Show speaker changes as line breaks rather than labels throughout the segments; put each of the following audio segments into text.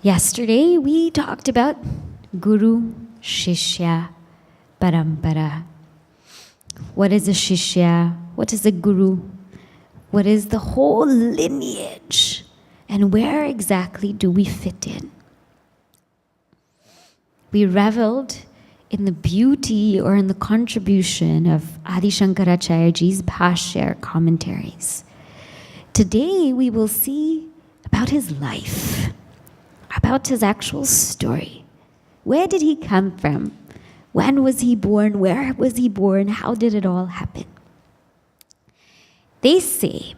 Yesterday we talked about Guru, Shishya, Parampara. What is a Shishya? What is a Guru? What is the whole lineage? And where exactly do we fit in? We reveled in the beauty or in the contribution of Adi Shankaracharya's Bhashya commentaries. Today we will see about his life, about his actual story. Where did he come from? When was he born? Where was he born? How did it all happen? They say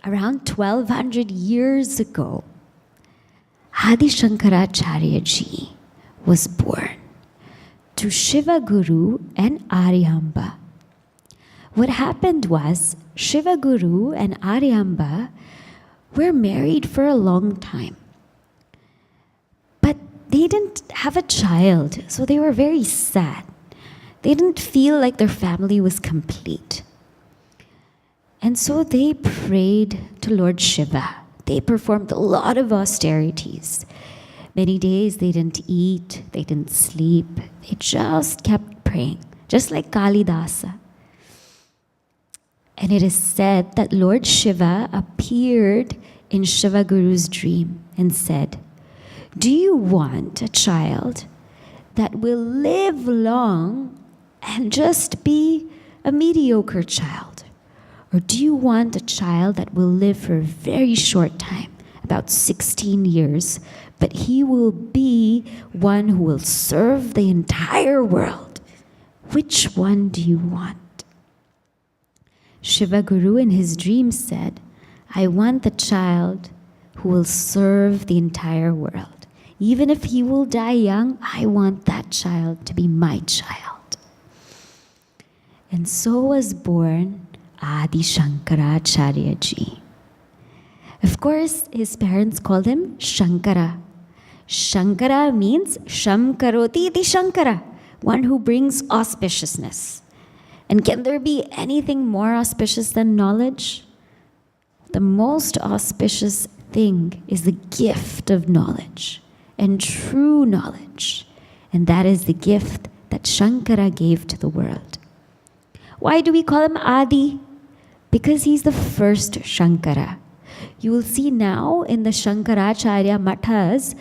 around 1200 years ago, Adi Shankaracharya ji was born to Shiva Guru and Aryamba. What happened was Shiva Guru and Aryamba were married for a long time. But they didn't have a child, so they were very sad. They didn't feel like their family was complete. And so they prayed to Lord Shiva. They performed a lot of austerities. Many days they didn't eat, they didn't sleep. They just kept praying, just like Kalidasa. And it is said that Lord Shiva appeared in Shiva Guru's dream and said, "Do you want a child that will live long and just be a mediocre child? Or do you want a child that will live for a very short time, about 16 years, but he will be one who will serve the entire world? Which one do you want?" Shiva Guru in his dream said, "I want the child who will serve the entire world. Even if he will die young, I want that child to be my child." And so was born Adi Shankaracharya ji. Of course, his parents called him Shankara. Shankara means Sham Karoti iti Shankara, one who brings auspiciousness. And can there be anything more auspicious than knowledge? The most auspicious thing is the gift of knowledge and true knowledge. And that is the gift that Shankara gave to the world. Why do we call him Adi? Because he's the first Shankara. You will see now in the Shankaracharya mathas,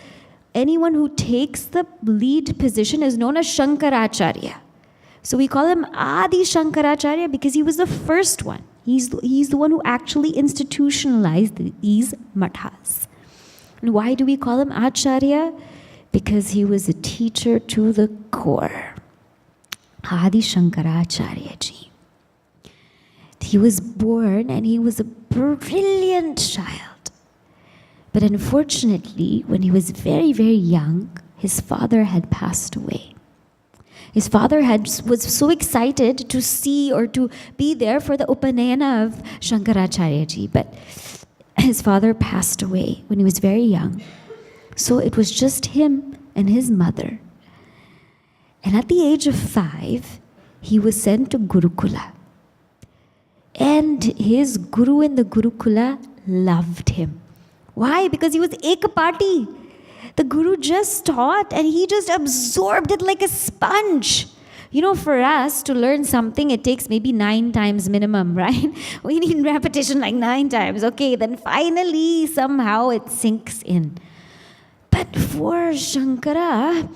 anyone who takes the lead position is known as Shankaracharya. So we call him Adi Shankaracharya because he was the first one. He's the one who actually institutionalized these mathas. And why do we call him Acharya? Because he was a teacher to the core. Adi Shankaracharya ji. He was born and he was a brilliant child. But unfortunately, when he was very, very young, his father had passed away. His father was so excited to see or to be there for the Upanayana of Shankaracharya ji, but his father passed away when he was very young. So it was just him and his mother. And at the age of 5, he was sent to Gurukula. And his guru in the Gurukula loved him. Why? Because he was ekapati. The guru just taught and he just absorbed it like a sponge. You know, for us to learn something, it takes maybe 9 times minimum, right? We need repetition like 9 times. Okay, then finally, somehow it sinks in. But for Shankara,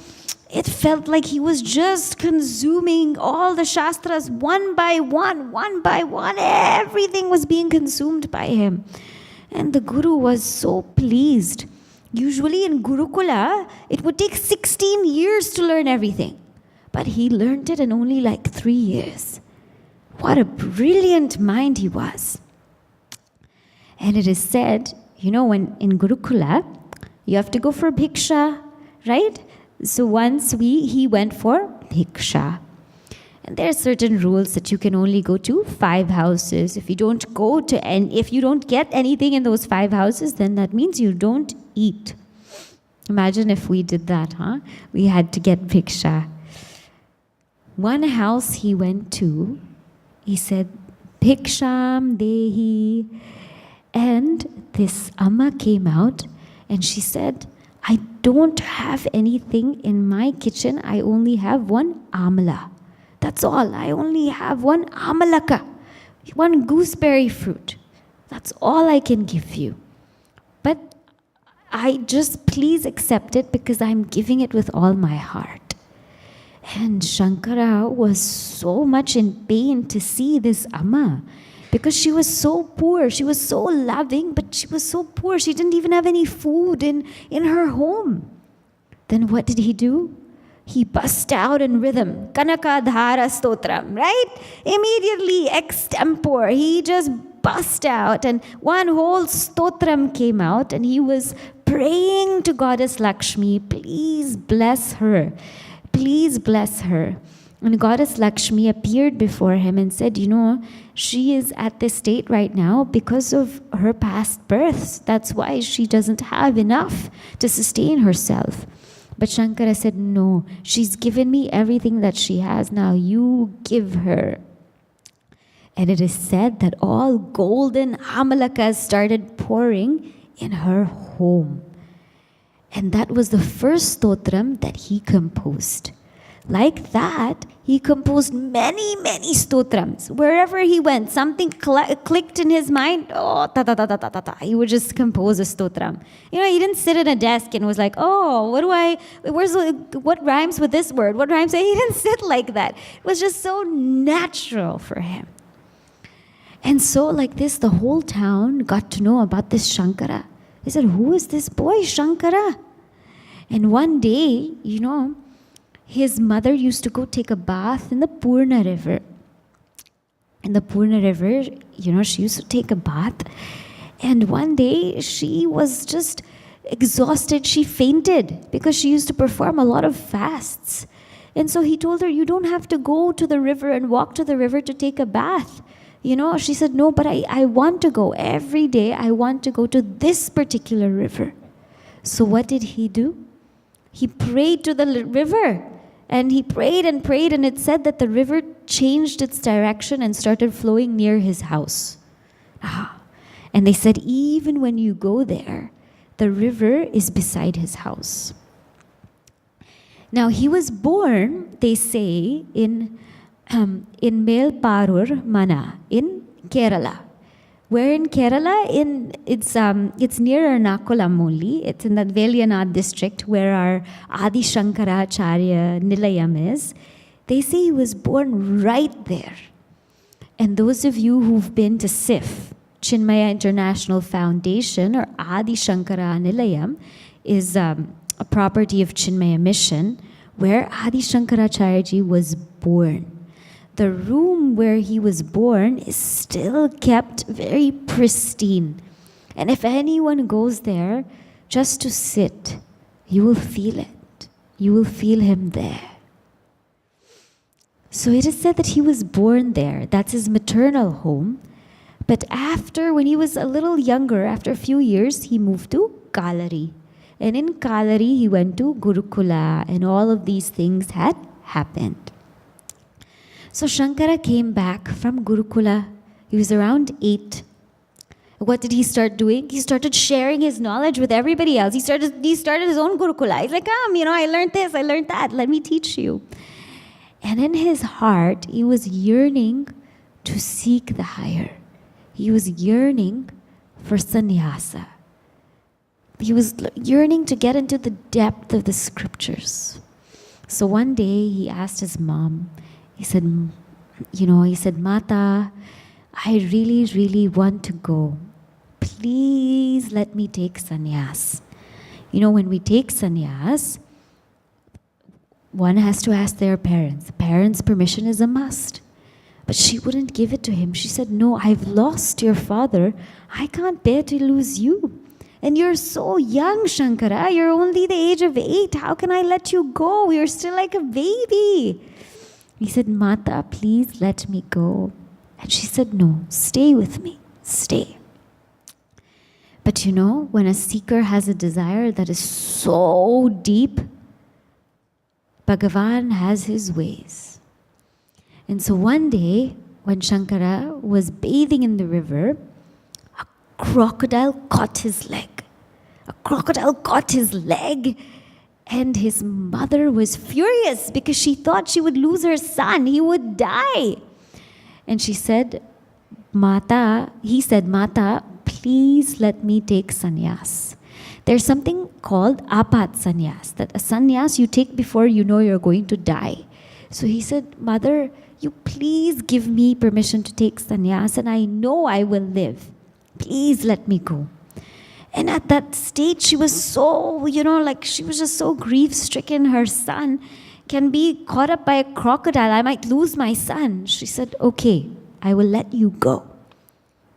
it felt like he was just consuming all the Shastras one by one. Everything was being consumed by him. And the Guru was so pleased. Usually in Gurukula, it would take 16 years to learn everything. But he learned it in only like 3 years. What a brilliant mind he was. And it is said, you know, when in Gurukula, you have to go for bhiksha, right? So once he went for bhiksha. And there are certain rules that you can only go to 5 houses. If you don't if you don't get anything in those 5 houses, then that means you don't eat. Imagine if we did that, huh? We had to get bhiksha. One house he went to, he said, "Bhiksham dehi." And this Amma came out and she said, I don't have anything in my kitchen. I only have one amala. That's all. I only have one amalaka, one gooseberry fruit. That's all I can give you. But I just please accept it because I'm giving it with all my heart. And Shankara was so much in pain to see this Amma because she was so poor. She was so loving, but she was so poor. She didn't even have any food in her home. Then what did he do? He bust out in rhythm. Kanaka dhara stotram, right? Immediately, extempore. He just bust out and one whole stotram came out and he was praying to Goddess Lakshmi, please bless her. Please bless her. And Goddess Lakshmi appeared before him and said, she is at this state right now because of her past births. That's why she doesn't have enough to sustain herself. But Shankara said, no, she's given me everything that she has. Now you give her. And it is said that all golden amalakas started pouring in her home. And that was the first stotram that he composed. Like that, he composed many, many stotrams. Wherever he went, something clicked in his mind. Oh, ta ta ta ta ta ta ta. He would just compose a stotram. He didn't sit at a desk and was like, oh, what rhymes with this word? What rhymes? He didn't sit like that. It was just so natural for him. And so like this, the whole town got to know about this Shankara. They said, who is this boy, Shankara? And one day, his mother used to go take a bath in the Purna River. In the Purna River, she used to take a bath. And one day, she was just exhausted. She fainted because she used to perform a lot of fasts. And so he told her, you don't have to go to the river and walk to the river to take a bath. She said, no, but I want to go. Every day, I want to go to this particular river. So what did he do? He prayed to the river. And he prayed, and it said that the river changed its direction and started flowing near his house. And they said, even when you go there, the river is beside his house. Now, he was born, they say, in Melparur Mana, in Kerala. Where in Kerala? It's near Ernakulam only. It's in the Velianad district where our Adi Shankaracharya Nilayam is. They say he was born right there. And those of you who've been to CIF, Chinmaya International Foundation, or Adi Shankara Nilayam, is a property of Chinmaya Mission, where Adi Shankaracharya ji was born. The room where he was born is still kept very pristine. And if anyone goes there just to sit, you will feel it. You will feel him there. So it is said that he was born there. That's his maternal home. But when he was a little younger, after a few years, he moved to Kalari. And in Kalari, he went to Gurukula, and all of these things had happened. So Shankara came back from Gurukula. He was around 8. What did he start doing? He started sharing his knowledge with everybody else. He started his own Gurukula. He's like, I learned this, I learned that. Let me teach you. And in his heart, he was yearning to seek the higher. He was yearning for sannyaasa. He was yearning to get into the depth of the scriptures. So one day he asked his mom, he said, Mata, I really, really want to go. Please let me take sannyas. When we take sannyas, one has to ask their parents. Parents' permission is a must. But she wouldn't give it to him. She said, no, I've lost your father. I can't bear to lose you. And you're so young, Shankara. You're only the age of 8. How can I let you go? You're still like a baby. He said, Mata, please let me go. And she said, no, stay with me. Stay. But when a seeker has a desire that is so deep, Bhagavan has his ways. And so one day, when Shankara was bathing in the river, a crocodile caught his leg. A crocodile caught his leg, and his mother was furious because she thought she would lose her son. He would die. And he said, Mata, please let me take sannyas. There's something called apat sannyas, that a sannyas you take before you know you're going to die. So he said, Mother, you please give me permission to take sannyas, and I know I will live. Please let me go. And at that stage, she was so, she was just so grief-stricken. Her son can be caught up by a crocodile. I might lose my son. She said, okay, I will let you go.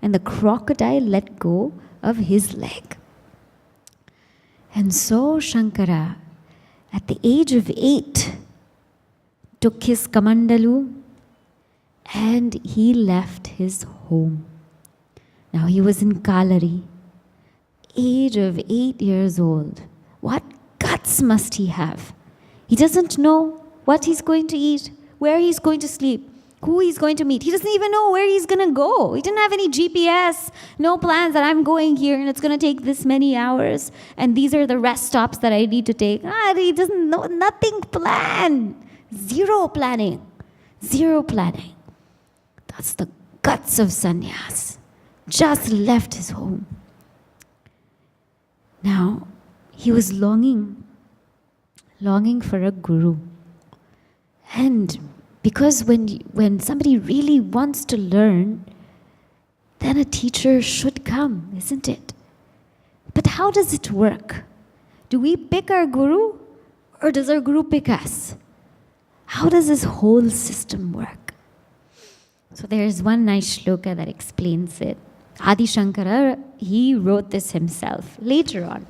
And the crocodile let go of his leg. And so Shankara, at the age of 8, took his kamandalu and he left his home. Now he was in Kalari, age of 8 years old. What guts must he have? He doesn't know what he's going to eat, where he's going to sleep, who he's going to meet. He doesn't even know where he's going to go. He didn't have any GPS, no plans that I'm going here and it's going to take this many hours and these are the rest stops that I need to take. He doesn't know, nothing planned. Zero planning. That's the guts of sannyas. Just left his home. Now, he was longing for a guru. And because when somebody really wants to learn, then a teacher should come, isn't it? But how does it work? Do we pick our guru or does our guru pick us? How does this whole system work? So there's one nice shloka that explains it. Adi Shankara, he wrote this himself later on.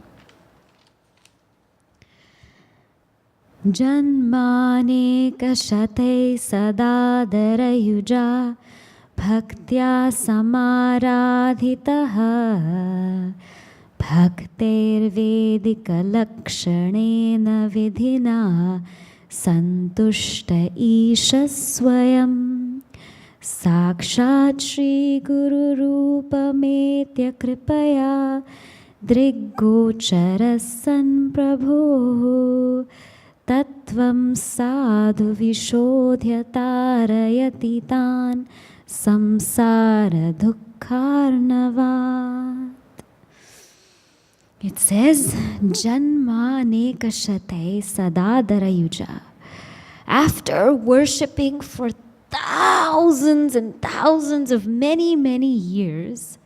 Janmane kashate sadadarayuja bhaktya samaradhitaha bhakter vedika lakshanena vidhina santushta isha swayam sakshat shri guru rupa metya kripaya driggocharasan prabho Tattvam sadhu vishodhya tarayati tan samsara dukkharnavat. It says, Janma nekashate sadadarayuja. After worshipping for thousands and thousands of many, many years,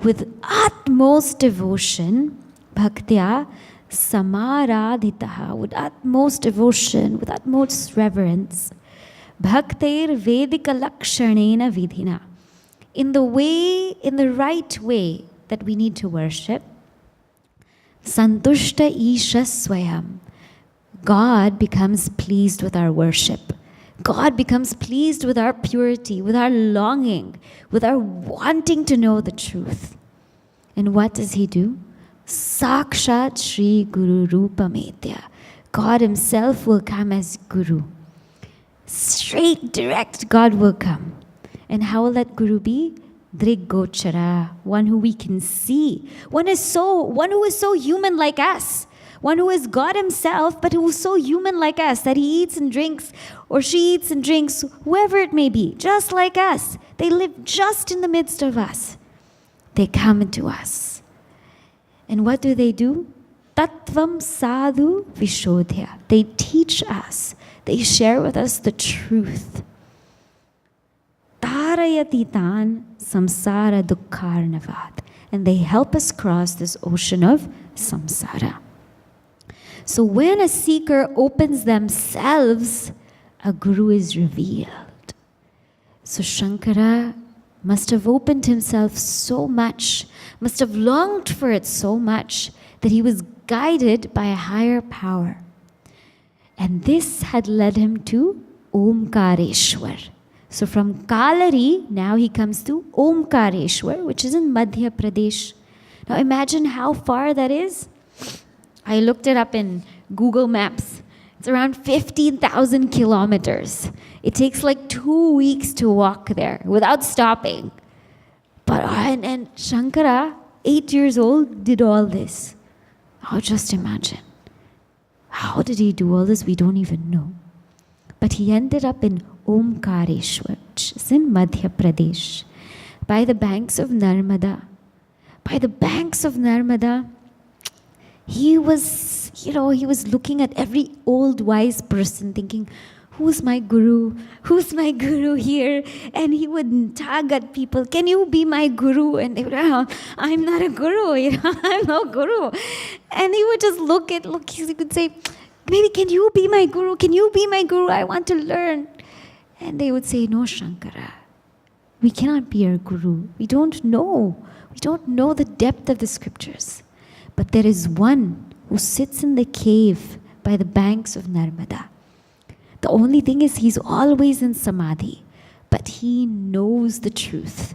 with utmost devotion, bhaktya, samaradhitaha, with utmost devotion, with utmost reverence, bhakter vedika lakshanena vidhina, in the right way that we need to worship, santushta isha swayam, God becomes pleased with our worship. God becomes pleased with our purity, with our longing, with our wanting to know the truth. And what does he do? Sakshat Shri Guru Rupa Metya. God himself will come as Guru. Straight, direct, God will come. And how will that Guru be? Driggochara, one who we can see. One who is so human like us. One who is God himself, but who is so human like us, that he eats and drinks, or she eats and drinks, whoever it may be, just like us. They live just in the midst of us. They come to us. And what do? Tattvam sadhu vishodhya. They teach us. They share with us the truth. Tarayati tan samsara dukkharnavat. And they help us cross this ocean of samsara. So when a seeker opens themselves, a guru is revealed. So Shankara must have opened himself so much, must have longed for it so much, that he was guided by a higher power. And this had led him to Omkareshwar. So from Kalari, now he comes to Omkareshwar, which is in Madhya Pradesh. Now imagine how far that is. I looked it up in Google Maps. It's around 15,000 kilometers. It takes like 2 weeks to walk there without stopping. But and Shankara, 8 years old, did all this. Oh, just imagine. How did he do all this? We don't even know. But he ended up in Omkareshwar, which is in Madhya Pradesh, by the banks of Narmada. By the banks of Narmada, he was looking at every old wise person thinking, who's my guru? Who's my guru here? And he would tug at people, can you be my guru? And they would, I'm not a guru, I'm no guru. And he would just he would say, maybe can you be my guru? Can you be my guru? I want to learn. And they would say, no, Shankara, we cannot be your guru. We don't know. We don't know the depth of the scriptures. But there is one who sits in the cave by the banks of Narmada. The only thing is he's always in samadhi, but he knows the truth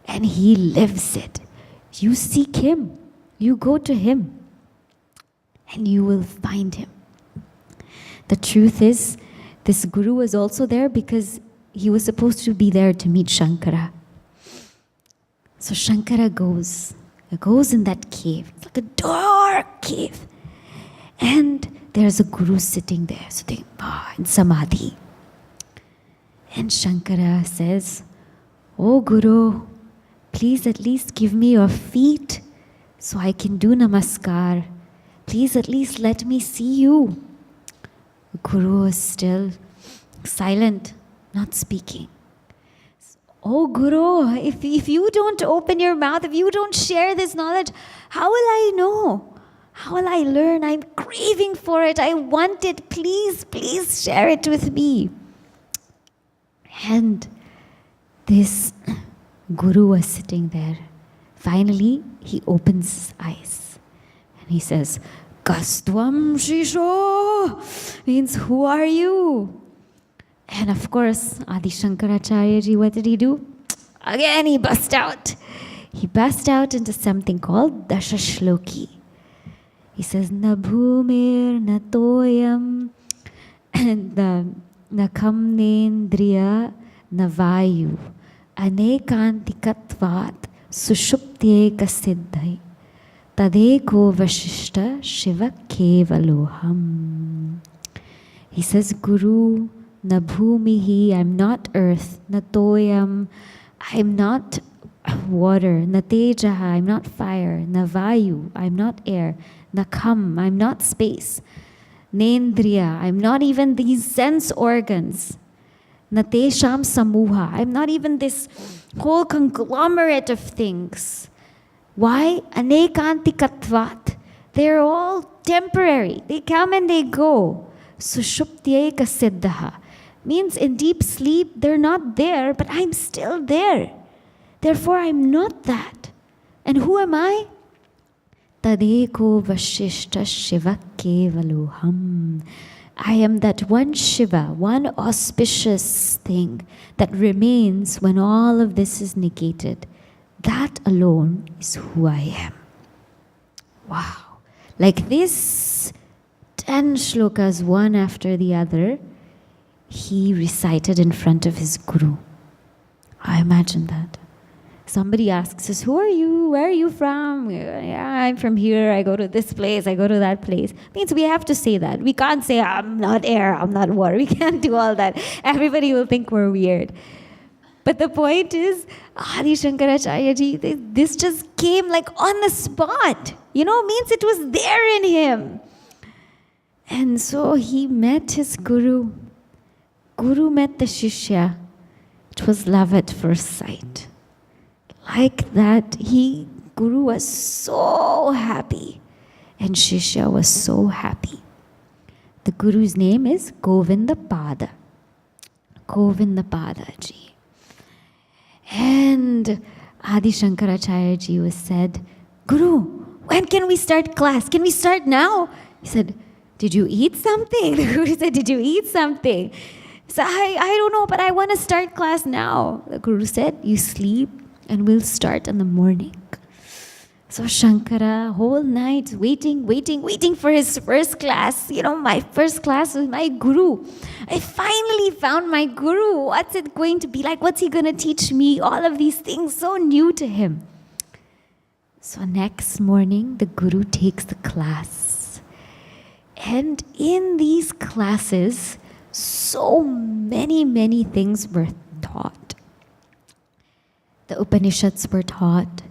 and he lives it. You seek him, you go to him, and you will find him. The truth is, this guru was also there because he was supposed to be there to meet Shankara. So Shankara goes in that cave. It's like a dark cave. And there's a guru sitting there, in samadhi. And Shankara says, oh Guru, please at least give me your feet so I can do namaskar. Please at least let me see you. The Guru is still silent, not speaking. Oh Guru, if you don't open your mouth, if you don't share this knowledge, how will I know? How will I learn? I'm craving for it. I want it. Please, please share it with me. And this Guru was sitting there. Finally, he opens his eyes and he says, Kastvam Shisho, means who are you? And of course, Adi Shankaracharya ji, what did he do? Again, he burst out. He burst out into something called Dasha Shloki. He says, Na bhumir na toyam, and na kamnendriya na vayu, anekantikatvat sushuptyeka siddhai, tadeko vashishta shiva kevaloham. He says, Guru, na bhumihi, I'm not earth, na toyam, I'm not water, na tejaha, I'm not fire, na vayu, I'm not air, Nakam, I'm not space. Nendriya, I'm not even these sense organs. Natesham samuha, I'm not even this whole conglomerate of things. Why? Anekantikatvat. They're all temporary. They come and they go. Sushuptyeka siddhaha. Means in deep sleep, they're not there, but I'm still there. Therefore, I'm not that. And who am I? Tadeko vashishta shiva kevaloham. I am that one Shiva, one auspicious thing that remains when all of this is negated. That alone is who I am. Wow. Like this, 10 shlokas, one after the other, he recited in front of his guru. I imagine that. Somebody asks us, who are you? Where are you from? Yeah, I'm from here. I go to this place. I go to that place. Means we have to say that. We can't say, I'm not air, I'm not water. We can't do all that. Everybody will think we're weird. But the point is, Adi Shankaracharya ji, this just came like on the spot. Means it was there in him. And so he met his guru. Guru met the Shishya. It was love at first sight. Like that, Guru was so happy and Shishya was so happy. The Guru's name is Govindam. Govindam ji. And Adi Shankaracharya ji was said, Guru, when can we start class? Can we start now? He said, did you eat something? The Guru said, did you eat something? He said, I don't know, but I want to start class now. The Guru said, you sleep and we'll start in the morning. So Shankara, whole night, waiting for his first class. My first class with my Guru. I finally found my Guru. What's it going to be like? What's he going to teach me? All of these things, so new to him. So next morning, the Guru takes the class. And in these classes, so many things were taught. The Upanishads were taught.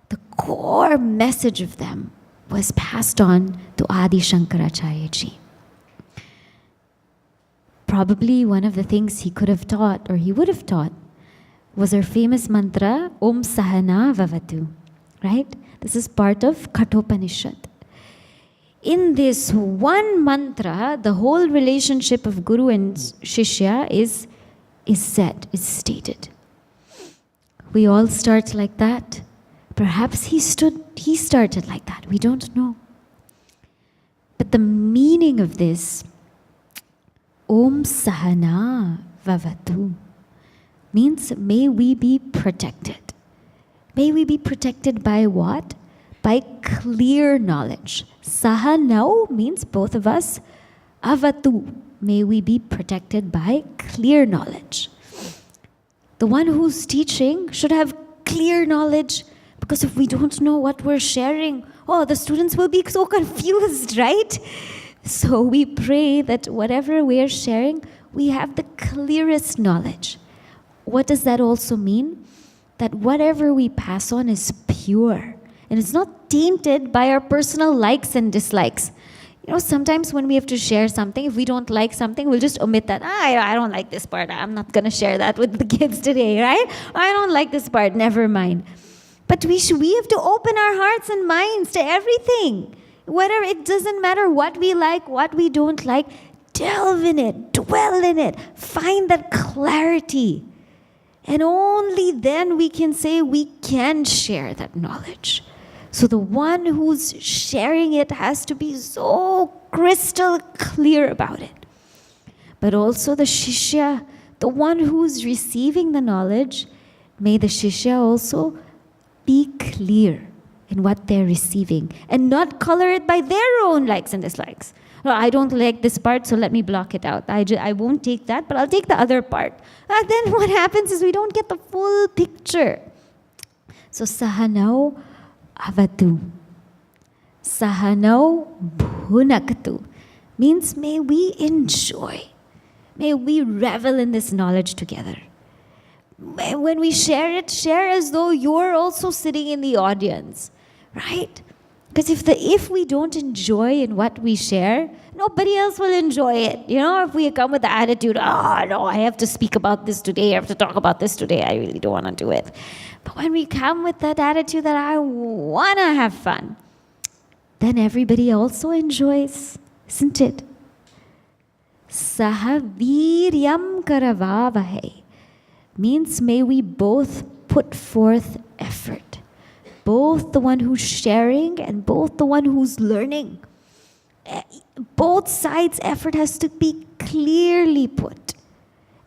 The core message of them was passed on to Adi Shankaracharya ji. Probably one of the things he could have taught, or he would have taught, was our famous mantra, Om Sahana Vavatu. Right? This is part of Kathopanishad. In this one mantra, the whole relationship of Guru and Shishya is said, is stated. We all start like that. Perhaps he started like that. We don't know. But the meaning of this, Om Sahana Vavatu, means may we be protected. May we be protected by what? By clear knowledge. Sahanau means both of us. Avatu, may we be protected by clear knowledge. The one who's teaching should have clear knowledge, because if we don't know what we're sharing, the students will be so confused, right? So we pray that whatever we're sharing, we have the clearest knowledge. What does that also mean? That whatever we pass on is pure and it's not tainted by our personal likes and dislikes. Sometimes when we have to share something, if we don't like something, we'll just omit that. I don't like this part. I'm not going to share that with the kids today, right? I don't like this part. Never mind. But we have to open our hearts and minds to everything. Whatever, it doesn't matter what we like, what we don't like. Delve in it. Dwell in it. Find that clarity. And only then we can say we can share that knowledge. So the one who's sharing it has to be so crystal clear about it. But also the Shishya, the one who's receiving the knowledge, may the Shishya also be clear in what they're receiving and not color it by their own likes and dislikes. I don't like this part, so let me block it out. I won't take that, but I'll take the other part. And then what happens is we don't get the full picture. So Sahanau Avatu. Sahanau Bhunakatu means may we enjoy. May we revel in this knowledge together. When we share it, share as though you're also sitting in the audience, right? Because if we don't enjoy in what we share, nobody else will enjoy it. If we come with the attitude, no, I have to speak about this today, I have to talk about this today, I really don't want to do it. But when we come with that attitude that I want to have fun, then everybody also enjoys, isn't it? Sahaviryam karavavahe means may we both put forth effort. Both the one who's sharing and both the one who's learning. Both sides' effort has to be clearly put.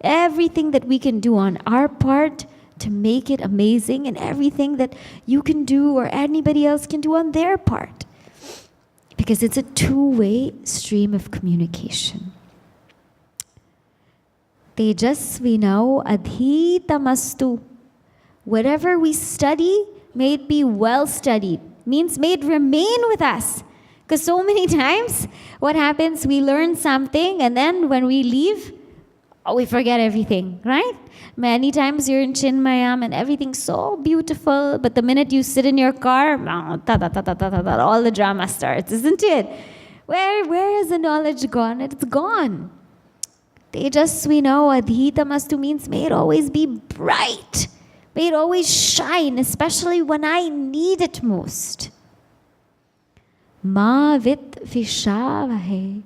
Everything that we can do on our part to make it amazing, and everything that you can do or anybody else can do on their part. Because it's a two-way stream of communication. Tejasvinau adhitamastu. Whatever we study, may it be well studied. Means may it remain with us. Because so many times, what happens, we learn something and then when we leave, we forget everything, right? Many times you're in Chinmaya and everything's so beautiful, but the minute you sit in your car, all the drama starts, isn't it? Where has the knowledge gone? It's gone. Tejasvinau adhitamastu means may it always be bright. May it always shine, especially when I need it most. Ma vit vishavahe.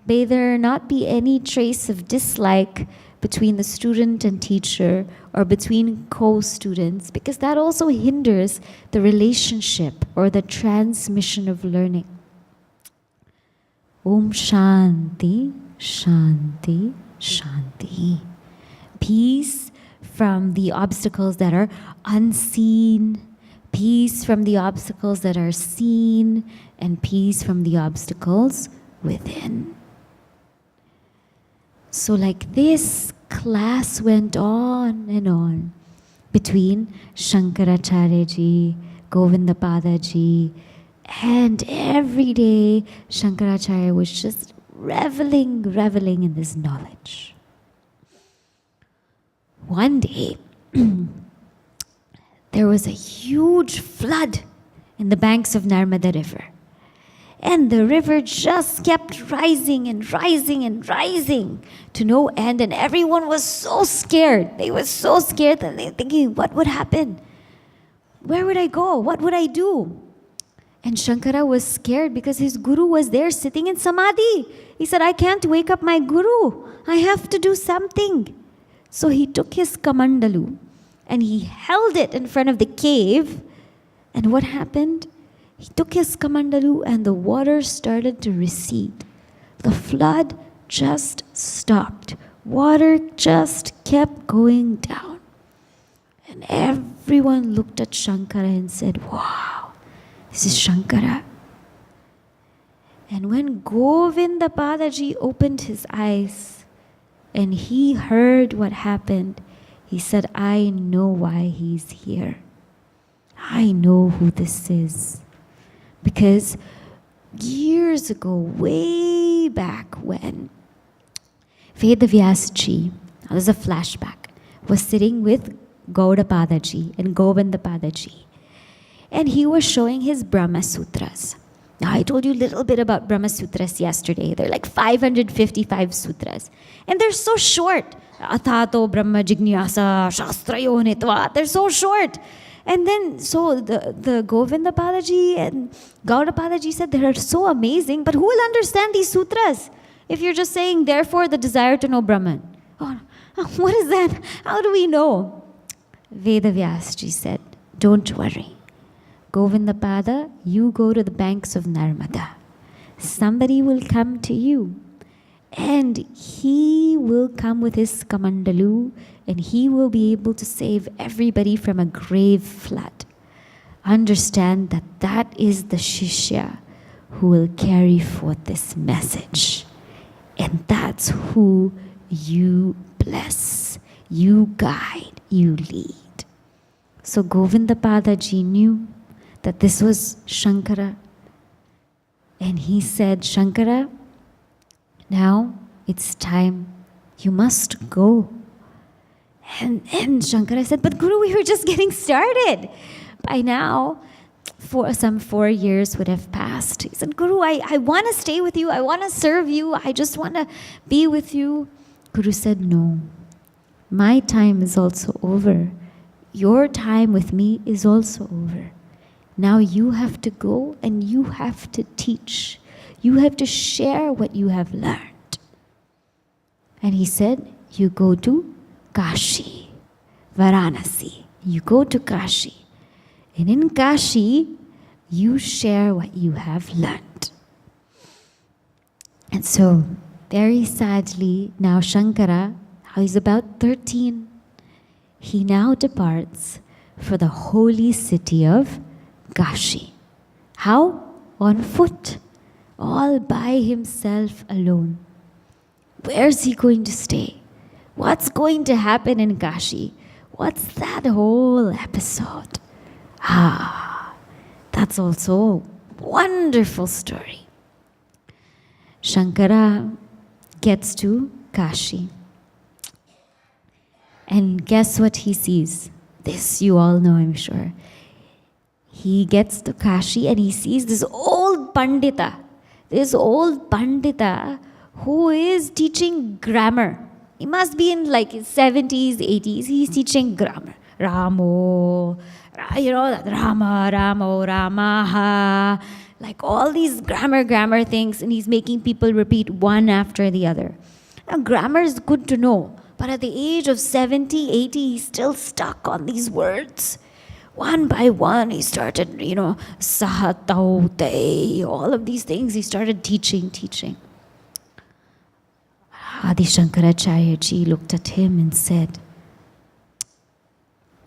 May there not be any trace of dislike between the student and teacher or between co-students, because that also hinders the relationship or the transmission of learning. Om Shanti, Shanti, Shanti. Peace from the obstacles that are unseen, peace from the obstacles that are seen, and peace from the obstacles within. So like this, class went on and on between Shankaracharya ji, Govindapada ji. And every day, Shankaracharya was just reveling in this knowledge. One day, there was a huge flood in the banks of Narmada River. And the river just kept rising and rising and rising to no end. And everyone was so scared. They were so scared that they were thinking, what would happen? Where would I go? What would I do? And Shankara was scared because his guru was there sitting in samadhi. He said, I can't wake up my guru. I have to do something. So he took his kamandalu and he held it in front of the cave. And what happened? He took his kamandalu and the water started to recede. The flood just stopped. Water just kept going down. And everyone looked at Shankara and said, wow, this is Shankara. And when Govindapada ji opened his eyes, and he heard what happened, he said, I know why he's here. I know who this is. Because years ago, way back when, Vedavyas ji, there's a flashback, was sitting with Gaudapada ji and Govindapada ji. And he was showing his Brahma Sutras. Now, I told you a little bit about Brahma Sutras yesterday. They're like 555 sutras. And they're so short. Athato Brahma Jignyasa Shastrayo Nitva. They're so short. And then, so the Govindapada ji and Gaudapada ji said, they are so amazing, but who will understand these sutras? If you're just saying, therefore, the desire to know Brahman. Oh, what is that? How do we know? Vedavyas ji said, don't worry. Govindapada, you go to the banks of Narmada. Somebody will come to you. And he will come with his kamandalu and he will be able to save everybody from a grave flood. Understand that that is the Shishya who will carry forth this message. And that's who you bless, you guide, you lead. So Govindapada ji knew that this was Shankara. And he said, Shankara, now it's time. You must go. And Shankara said, but Guru, we were just getting started. By now, some 4 years would have passed. He said, Guru, I want to stay with you. I want to serve you. I just want to be with you. Guru said, no. My time is also over. Your time with me is also over. Now you have to go and you have to teach. You have to share what you have learned. And he said, you go to Kashi, Varanasi. You go to Kashi. And in Kashi, you share what you have learned. And so, very sadly, now Shankara, he's about 13, he now departs for the holy city of Kashi. How? On foot. All by himself alone. Where's he going to stay? What's going to happen in Kashi? What's that whole episode? That's also a wonderful story. Shankara gets to Kashi. And guess what he sees? This you all know, I'm sure. He gets to Kashi and he sees this old Pandita. This old Pandita who is teaching grammar. He must be in like his 70s, 80s. He's teaching grammar. Ramo, Rama, Ramo, Ramaha. Like all these grammar things. And he's making people repeat one after the other. Now grammar is good to know. But at the age of 70, 80, he's still stuck on these words. One by one, he started, Sahataute, all of these things, he started teaching. Adi Shankaracharya ji looked at him and said,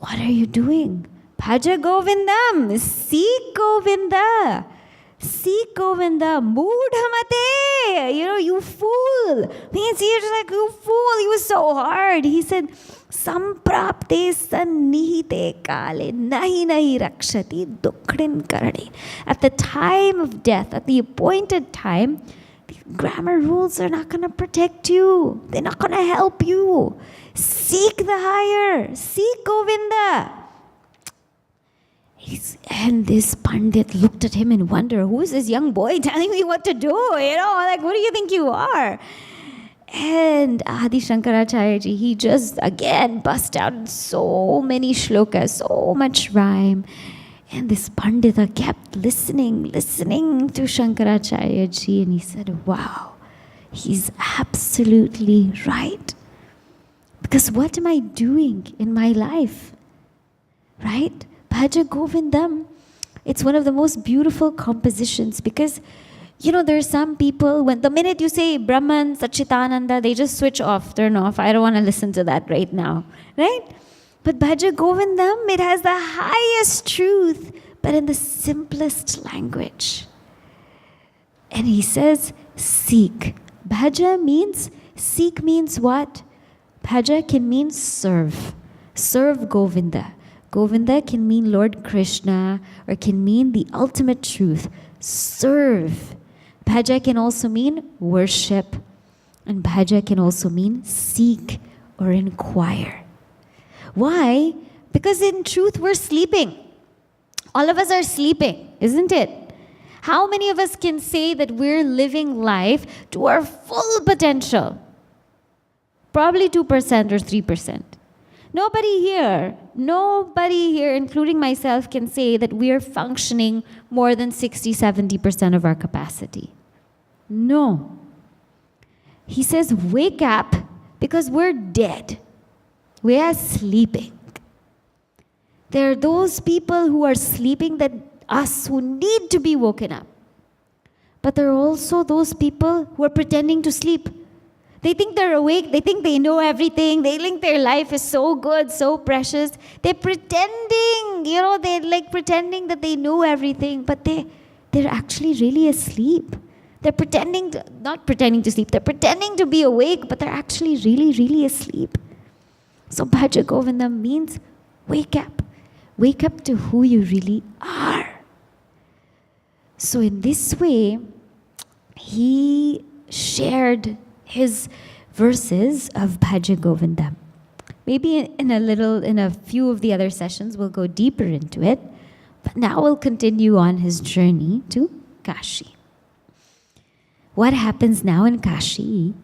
what are you doing? Bhaja Govindam, seek Govinda, Moodhamate, Hey, you fool. Means he's like, you fool. He was so hard. He said, Samprapte sannihite kale nahi nahi rakshati dukhdin karane. At the time of death, at the appointed time, the grammar rules are not going to protect you. They're not going to help you. Seek the higher. Seek Govinda. And this Pandit looked at him in wonder. Who is this young boy telling me what to do? Like, what do you think you are? And Adi Shankaracharya ji, he just again bust out in so many shlokas, so much rhyme. And this Pandita kept listening to Shankaracharya ji, and he said, wow, he's absolutely right. Because what am I doing in my life? Right? Bhaja Govindam, it's one of the most beautiful compositions because, there are some people, when the minute you say Brahman, Satchitananda, they just switch off, turn off. I don't want to listen to that right now, right? But Bhaja Govindam, it has the highest truth, but in the simplest language. And he says, seek. Bhaja means, seek means what? Bhaja can mean serve. Serve Govinda. Govinda can mean Lord Krishna or can mean the ultimate truth. Serve. Bhaja can also mean worship. And bhaja can also mean seek or inquire. Why? Because in truth we're sleeping. All of us are sleeping, isn't it? How many of us can say that we're living life to our full potential? Probably 2% or 3%. Nobody here, including myself, can say that we are functioning more than 60-70% of our capacity. No. He says, wake up because we're dead. We are sleeping. There are those people who are sleeping, that us who need to be woken up. But there are also those people who are pretending to sleep. They think they're awake. They think they know everything. They think their life is so good, so precious. They're pretending, they're like pretending that they know everything, but they're actually really asleep. They're not pretending to sleep. They're pretending to be awake, but they're actually really, really asleep. So Bhaja Govindam means wake up. Wake up to who you really are. So in this way, he shared his verses of Bhaja Govindam. Maybe in a few of the other sessions, we'll go deeper into it. But now we'll continue on his journey to Kashi. What happens now in Kashi?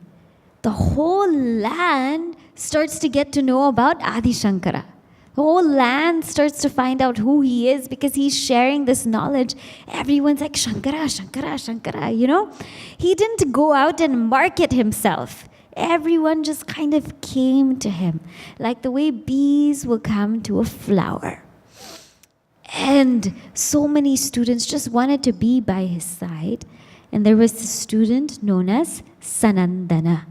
The whole land starts to get to know about Adi Shankara. The whole land starts to find out who he is because he's sharing this knowledge. Everyone's like, Shankara, Shankara, Shankara, He didn't go out and market himself. Everyone just kind of came to him, like the way bees will come to a flower. And so many students just wanted to be by his side. And there was a student known as Sanandana.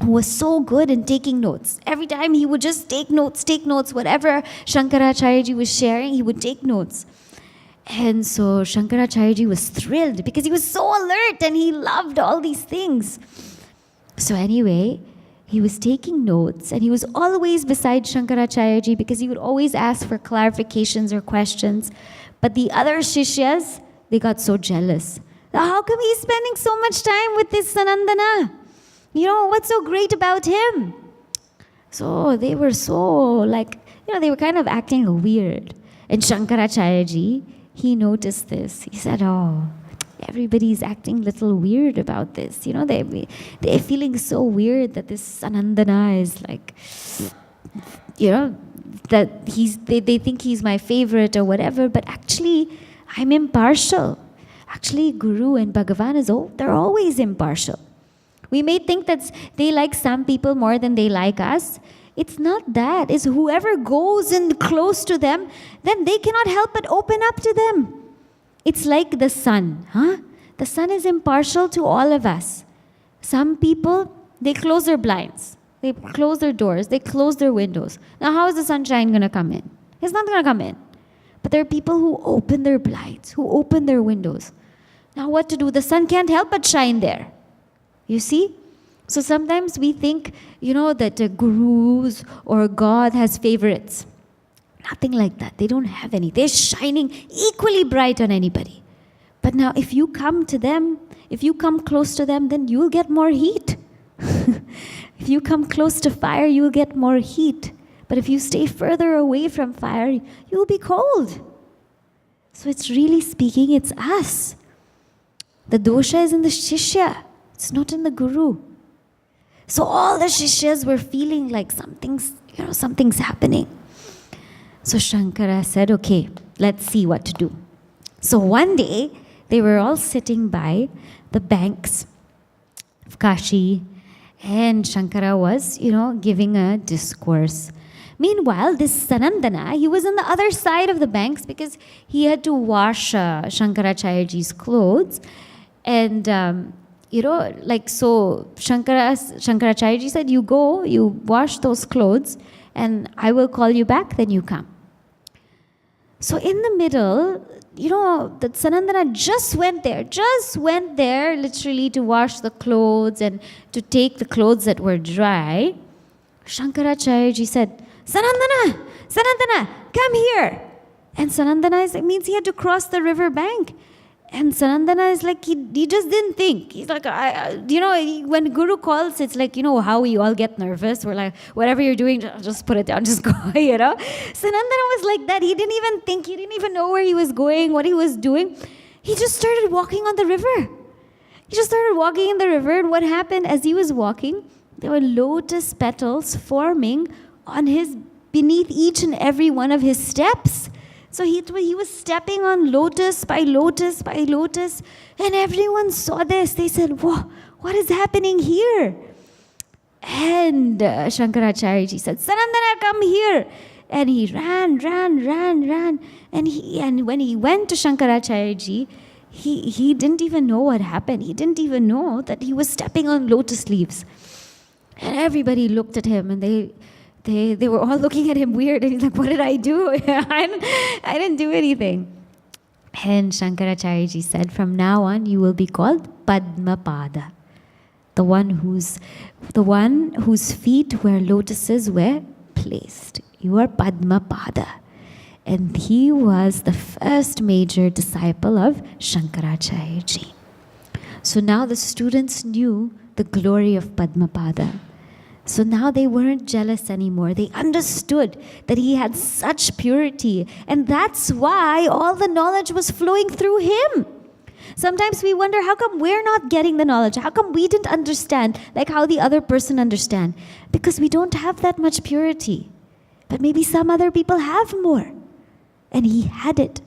Who was so good in taking notes. Every time he would just take notes. Whatever Shankaracharya ji was sharing, he would take notes. And so Shankaracharya ji was thrilled because he was so alert and he loved all these things. So anyway, he was taking notes and he was always beside Shankaracharya ji because he would always ask for clarifications or questions. But the other Shishyas, they got so jealous. How come he's spending so much time with this Sanandana? What's so great about him? So they were they were kind of acting weird. And Shankaracharya ji, he noticed this. He said, everybody's acting a little weird about this. They're feeling so weird that this Sanandana is like, that they think he's my favorite or whatever. But actually, I'm impartial. Actually, Guru and Bhagavan, they're always impartial. We may think that they like some people more than they like us. It's not that. It's whoever goes in close to them, then they cannot help but open up to them. It's like the sun. The sun is impartial to all of us. Some people, they close their blinds. They close their doors. They close their windows. Now, how is the sunshine going to come in? It's not going to come in. But there are people who open their blinds, who open their windows. Now what to do? The sun can't help but shine there. You see? So sometimes we think, that gurus or God has favorites. Nothing like that. They don't have any. They're shining equally bright on anybody. But now if you come to them, if you come close to them, then you'll get more heat. If you come close to fire, you'll get more heat. But if you stay further away from fire, you'll be cold. So it's really speaking, it's us. The dosha is in the shishya. It's not in the guru. So all the shishyas were feeling like something's happening. So Shankara said, okay, let's see what to do. So one day, they were all sitting by the banks of Kashi, and Shankara was, giving a discourse. Meanwhile, this Sanandana, he was on the other side of the banks because he had to wash Shankaracharyaji's clothes. And, so Shankaracharyaji said, you go, you wash those clothes, and I will call you back, then you come. So in the middle, that Sanandana just went there literally to wash the clothes and to take the clothes that were dry. Shankaracharyaji said, Sanandana, come here. And Sanandana means he had to cross the river bank. And Sanandana is like, he just didn't think. He's like, when Guru calls, it's like, how we all get nervous. We're like, whatever you're doing, just put it down, just go, Sanandana was like that. He didn't even think, he didn't even know where he was going, what he was doing. He just started walking on the river. He just started walking in the river, and what happened as he was walking, there were lotus petals forming beneath each and every one of his steps. So he was stepping on lotus by lotus by lotus, and everyone saw this. They said, whoa, what is happening here? And Shankaracharyaji said, Sanandana, come here. And he ran. And when he went to Shankaracharyaji, he didn't even know what happened. He didn't even know that he was stepping on lotus leaves. And everybody looked at him, and they were all looking at him weird, and he's like, what did I do? I didn't do anything. And Shankaracharyaji said, from now on you will be called Padmapaada, the one whose feet where lotuses were placed. You are Padmapaada. And he was the first major disciple of Shankaracharyaji. So now the students knew the glory of Padmapaada. So now they weren't jealous anymore. They understood that he had such purity. And that's why all the knowledge was flowing through him. Sometimes we wonder, how come we're not getting the knowledge? How come we didn't understand like how the other person understand? Because we don't have that much purity. But maybe some other people have more. And he had it.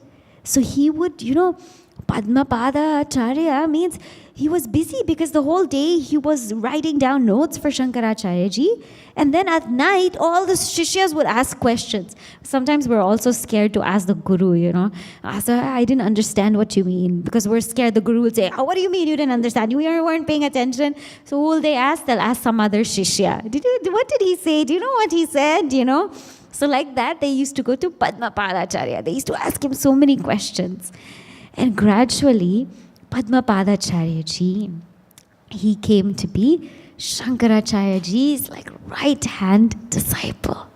So he would, Padmapaada Acharya means he was busy because the whole day he was writing down notes for Shankaracharyaji, and then at night all the shishyas would ask questions. Sometimes we're also scared to ask the guru, So I didn't understand what you mean, because we're scared the guru will say, what do you mean you didn't understand? You weren't paying attention. So who will they ask? They'll ask some other shishya. What did he say? Do you know what he said? So like that, they used to go to Padmapaada Acharya. They used to ask him so many questions. And gradually, Padmapaada Acharyaji, he came to be Shankaracharyaji's right-hand disciple.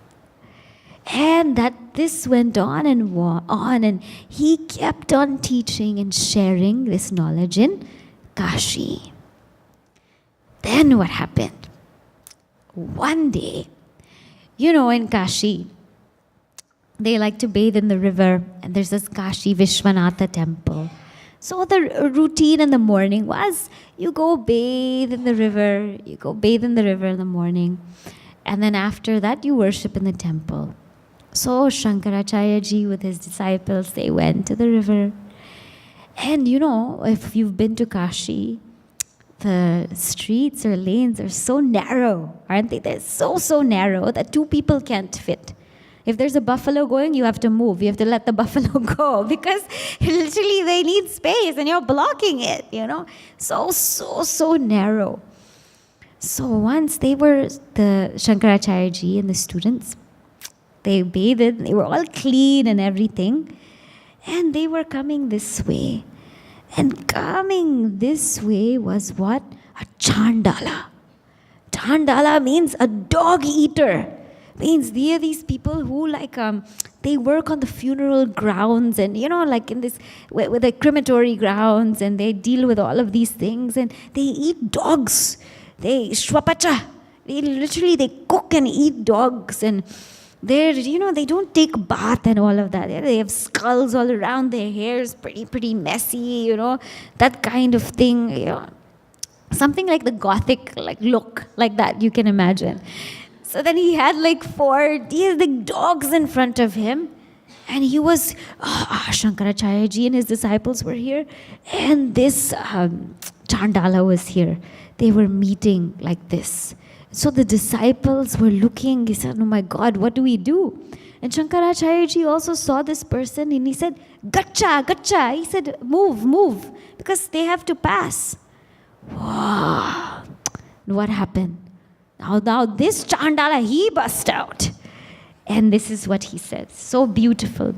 And that this went on, and he kept on teaching and sharing this knowledge in Kashi. Then what happened? One day, in Kashi, they like to bathe in the river, and there's this Kashi Vishwanatha temple. So the routine in the morning was, you go bathe in the river in the morning, and then after that you worship in the temple. So Shankaracharyaji with his disciples, they went to the river. And if you've been to Kashi, the streets or lanes are so narrow, aren't they? They're so narrow that two people can't fit. If there's a buffalo going, you have to move. You have to let the buffalo go because literally they need space and you're blocking it, So narrow. So once the Shankaracharyaji and the students, they bathed, they were all clean and everything. And they were coming this way. And coming this way was what? A Chandala. Chandala means a dog eater. Means they are these people who they work on the funeral grounds and like in this with the crematory grounds, and they deal with all of these things, and they eat dogs. They shwapacha. They cook and eat dogs, and they don't take bath and all of that. They have skulls all around, their hair is pretty messy, that kind of thing. Something like the Gothic look like that, you can imagine. So then he had the dogs in front of him, and he was Shankaracharya ji and his disciples were here, and this Chandala was here. They were meeting like this. So the disciples were looking. He said, "Oh my God, what do we do?" And Shankaracharya ji also saw this person, and he said, "Gacha, gacha." He said, "Move," because they have to pass. Wow. What happened? Now this Chandala, he burst out. And this is what he says. So beautiful.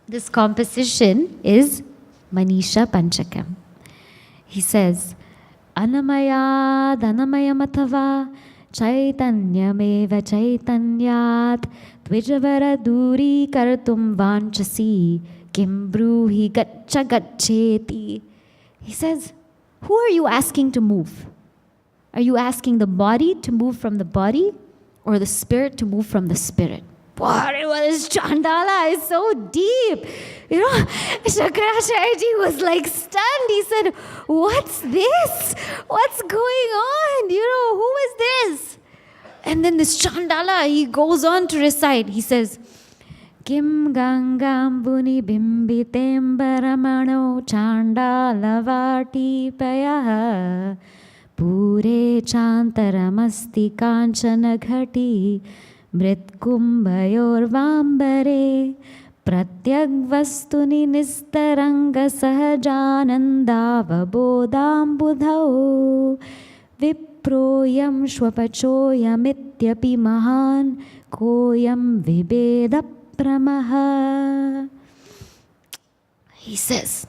This composition is Manisha Panchakam. He says, Anamaya Danamaya Matava Chaitanyameva Chaitanyat Dvijavara Duri Kartum Vanchasi Kim Bruhi Gacha Gacheti. He says, who are you asking to move? Are you asking the body to move from the body, or the spirit to move from the spirit? What is Chandala is so deep. Shankaracharya ji was stunned. He said, "What's this? What's going on? Who is this?" And then this Chandala, he goes on to recite. He says, Kim Gangam Buni Bimbitem Baramano Chandala Vati Payaha Pure Chantaramasti Kanchana Ghati Mritkumbayor Vambare Pratyagvastuni Nistaranga Sahajananda Vabodam Budhao Viproyam Shwapachoyam Ityapi Mahan Koyam Vibeda Pramaha. He says,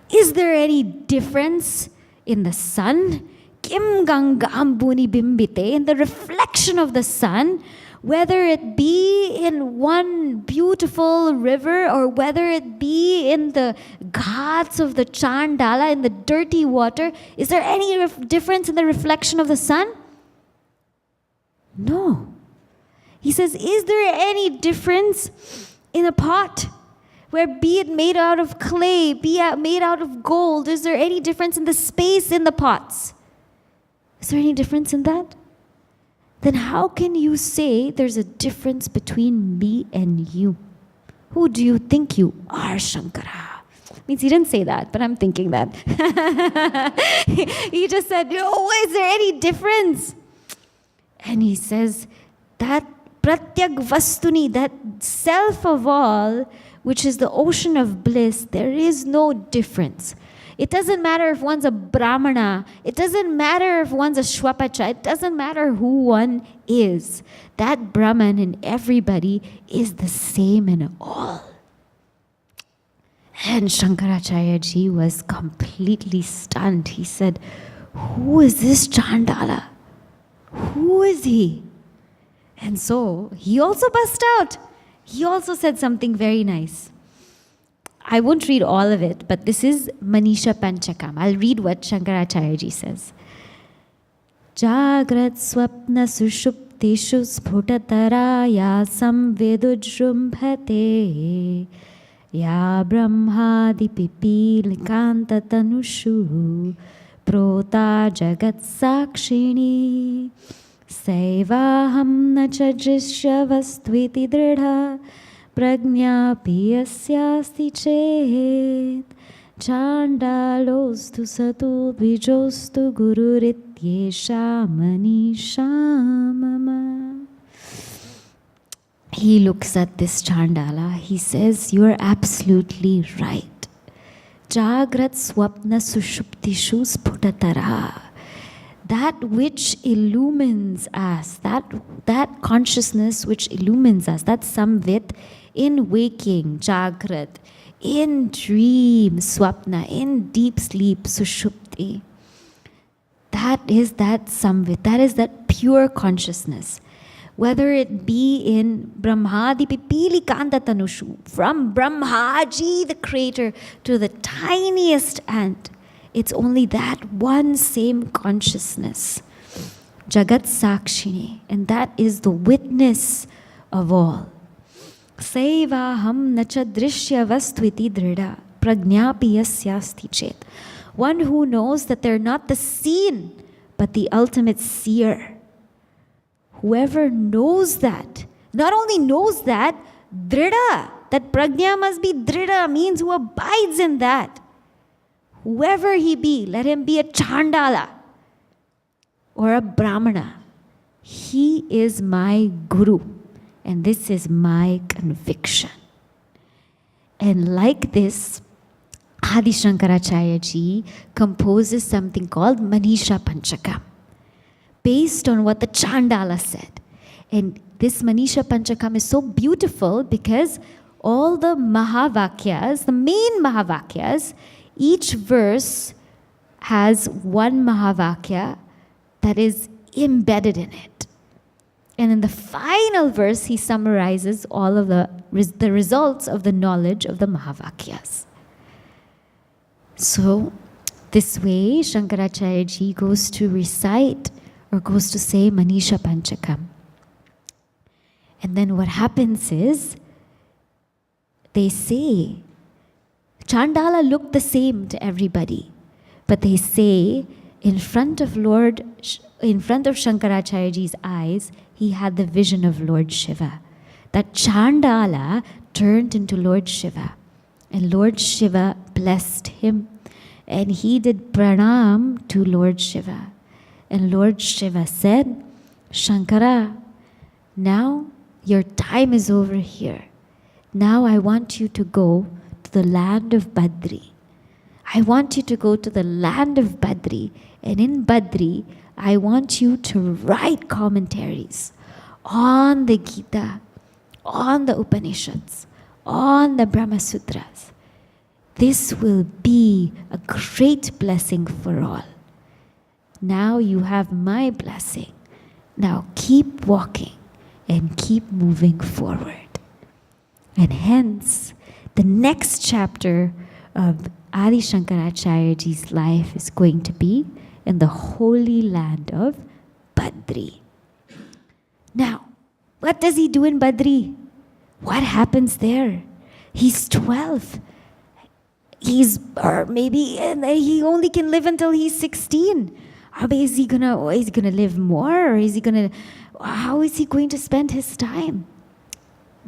is there any difference in the sun? Kim Gangam Buni Bimbite, in the reflection of the sun, whether it be in one beautiful river or whether it be in the ghats of the Chandala, in the dirty water, is there any difference in the reflection of the sun? No. He says, is there any difference in a pot? Where be it made out of clay, be it made out of gold, is there any difference in the space in the pots? Is there any difference in that? Then how can you say there's a difference between me and you? Who do you think you are, Shankara? Means he didn't say that, but I'm thinking that. He just said, is there any difference? And he says, that pratyag vastuni, that self of all, which is the ocean of bliss, there is no difference. It doesn't matter if one's a Brahmana. It doesn't matter if one's a Shwapacha. It doesn't matter who one is. That Brahman in everybody is the same in all. And Shankaracharya ji was completely stunned. He said, who is this Chandala? Who is he? And so he also burst out. He also said something very nice. I won't read all of it, but this is Manisha Panchakam. I'll read what Shankaracharya ji says. Jagrat swapna sushuptishu sphutatara samvedujrumbhate ya brahmadi pipilikanta tanushu prota jagat sakshini Saivaham na cha drishyavastviti dridha prajna piyasyasti chet chandalostu satu dvijostu gururityesha manisha mama. He looks at this Chandala. He says, you are absolutely right. Jagrat swapna sushuptishu sputatara. that which illumines us, that consciousness which illumines us, that samvit in waking, jagrat, in dream, swapna, in deep sleep, sushupti. That is that samvit, that is that pure consciousness. Whether it be in Brahmadi Pipili Kanda Tanushu, from Brahmaji, the creator, to the tiniest ant, it's only that one same consciousness. Jagat Sakshini, and that is the witness of all. Saivaham nacha drishya vastviti drida prajnapi yasyasti chet. One who knows that they're not the seen, but the ultimate seer. Whoever knows that, not only knows that, drida, that prajna must be drida, means who abides in that. Whoever he be, let him be a chandala or a brahmana. He is my guru, and this is my conviction. And like this, Adi Shankaracharya ji composes something called Manisha Panchakam, based on what the Chandala said. And this Manisha Panchakam is so beautiful because all the Mahavakyas, the main Mahavakyas, each verse has one Mahavakya that is embedded in it. And in the final verse, he summarizes all of the results of the knowledge of the Mahavakyas. So, this way, Shankaracharya ji goes to recite or goes to say Manisha Panchakam. And then what happens is, they say, Chandala looked the same to everybody, but they say in front of Shankaracharya ji's eyes, he had the vision of Lord Shiva. That Chandala turned into Lord Shiva, and Lord Shiva blessed him, and he did pranam to Lord Shiva. And Lord Shiva said, Shankara, now your time is over here. Now I want you to go to the land of Badri. I want you to go to the land of Badri. And in Badri, I want you to write commentaries on the Gita, on the Upanishads, on the Brahma Sutras. This will be a great blessing for all. Now you have my blessing. Now keep walking and keep moving forward. And hence, the next chapter of Adi Shankaracharya ji's life is going to be in the holy land of Badri. Now, what does he do in Badri? What happens there? He's 12. He only can live until he's 16. Is he gonna live more, or how is he going to spend his time?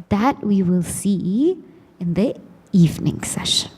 That we will see in the evening session.